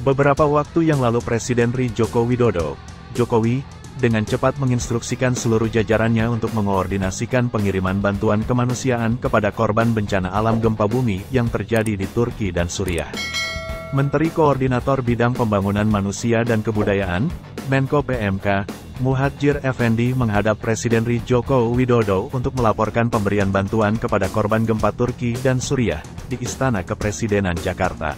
Beberapa waktu yang lalu Presiden RI Joko Widodo, Jokowi, dengan cepat menginstruksikan seluruh jajarannya untuk mengkoordinasikan pengiriman bantuan kemanusiaan kepada korban bencana alam gempa bumi yang terjadi di Turki dan Suriah. Menteri Koordinator Bidang Pembangunan Manusia dan Kebudayaan, Menko PMK, Muhadjir Effendi menghadap Presiden RI Joko Widodo untuk melaporkan pemberian bantuan kepada korban gempa Turki dan Suriah, di Istana Kepresidenan Jakarta.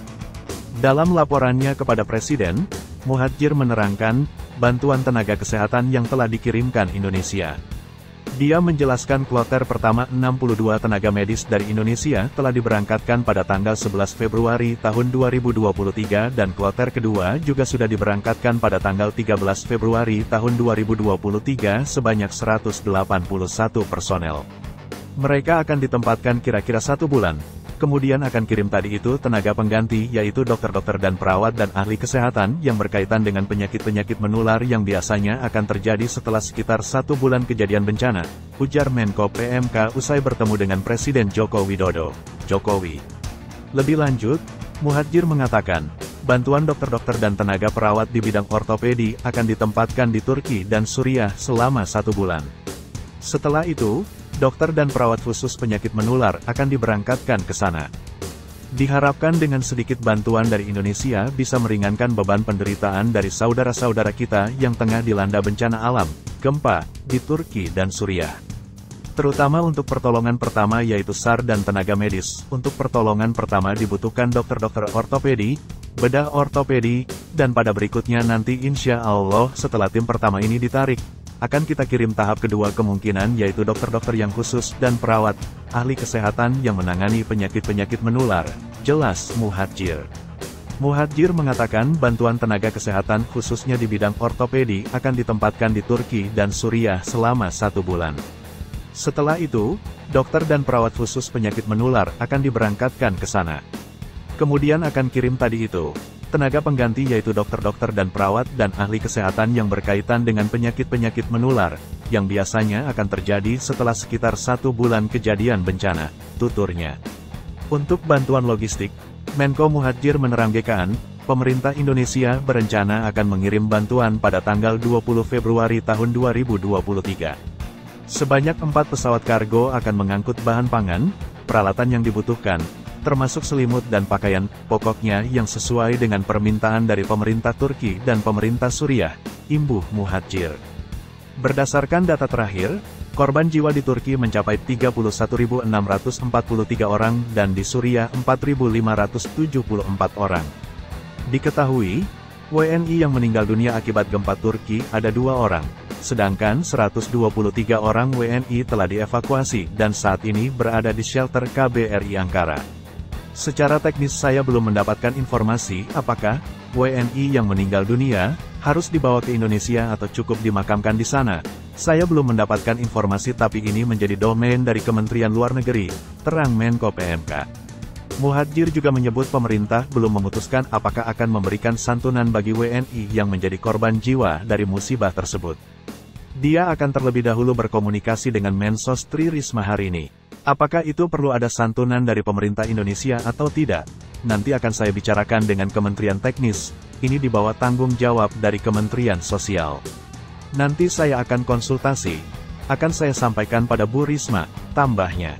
Dalam laporannya kepada Presiden, Muhadjir menerangkan, bantuan tenaga kesehatan yang telah dikirimkan Indonesia. Dia menjelaskan kloter pertama 62 tenaga medis dari Indonesia telah diberangkatkan pada tanggal 11 Februari tahun 2023 dan kloter kedua juga sudah diberangkatkan pada tanggal 13 Februari tahun 2023 sebanyak 181 personel. Mereka akan ditempatkan kira-kira 1 bulan. Kemudian akan kirim tadi itu tenaga pengganti yaitu dokter-dokter dan perawat dan ahli kesehatan yang berkaitan dengan penyakit-penyakit menular yang biasanya akan terjadi setelah sekitar 1 bulan kejadian bencana, ujar Menko PMK usai bertemu dengan Presiden Joko Widodo, Jokowi. Lebih lanjut, Muhadjir mengatakan, bantuan dokter-dokter dan tenaga perawat di bidang ortopedi akan ditempatkan di Turki dan Suriah selama 1 bulan. Setelah itu, dokter dan perawat khusus penyakit menular akan diberangkatkan ke sana. Diharapkan dengan sedikit bantuan dari Indonesia bisa meringankan beban penderitaan dari saudara-saudara kita yang tengah dilanda bencana alam, gempa, di Turki dan Suriah. Terutama untuk pertolongan pertama yaitu SAR dan tenaga medis. Untuk pertolongan pertama dibutuhkan dokter-dokter ortopedi, bedah ortopedi, dan pada berikutnya nanti insya Allah setelah tim pertama ini ditarik, akan kita kirim tahap kedua kemungkinan yaitu dokter-dokter yang khusus dan perawat, ahli kesehatan yang menangani penyakit-penyakit menular, jelas Muhadjir. Muhadjir mengatakan bantuan tenaga kesehatan khususnya di bidang ortopedi akan ditempatkan di Turki dan Suriah selama 1 bulan. Setelah itu, dokter dan perawat khusus penyakit menular akan diberangkatkan ke sana. Kemudian akan kirim tadi itu tenaga pengganti yaitu dokter-dokter dan perawat dan ahli kesehatan yang berkaitan dengan penyakit-penyakit menular, yang biasanya akan terjadi setelah sekitar 1 bulan kejadian bencana, tuturnya. Untuk bantuan logistik, Menko Muhadjir menerangkan, pemerintah Indonesia berencana akan mengirim bantuan pada tanggal 20 Februari tahun 2023. Sebanyak 4 pesawat kargo akan mengangkut bahan pangan, peralatan yang dibutuhkan, termasuk selimut dan pakaian pokoknya yang sesuai dengan permintaan dari pemerintah Turki dan pemerintah Suriah, imbuh Muhadjir. Berdasarkan data terakhir, korban jiwa di Turki mencapai 31.643 orang dan di Suriah 4.574 orang. Diketahui, WNI yang meninggal dunia akibat gempa Turki ada 2 orang, sedangkan 123 orang WNI telah dievakuasi dan saat ini berada di shelter KBRI Ankara. Secara teknis saya belum mendapatkan informasi apakah WNI yang meninggal dunia harus dibawa ke Indonesia atau cukup dimakamkan di sana. Saya belum mendapatkan informasi tapi ini menjadi domain dari Kementerian Luar Negeri, terang Menko PMK. Muhadjir juga menyebut pemerintah belum memutuskan apakah akan memberikan santunan bagi WNI yang menjadi korban jiwa dari musibah tersebut. Dia akan terlebih dahulu berkomunikasi dengan Mensos Tri Risma hari ini. Apakah itu perlu ada santunan dari pemerintah Indonesia atau tidak? Nanti akan saya bicarakan dengan Kementerian Teknis, ini di bawah tanggung jawab dari Kementerian Sosial. Nanti saya akan konsultasi, akan saya sampaikan pada Bu Risma, tambahnya.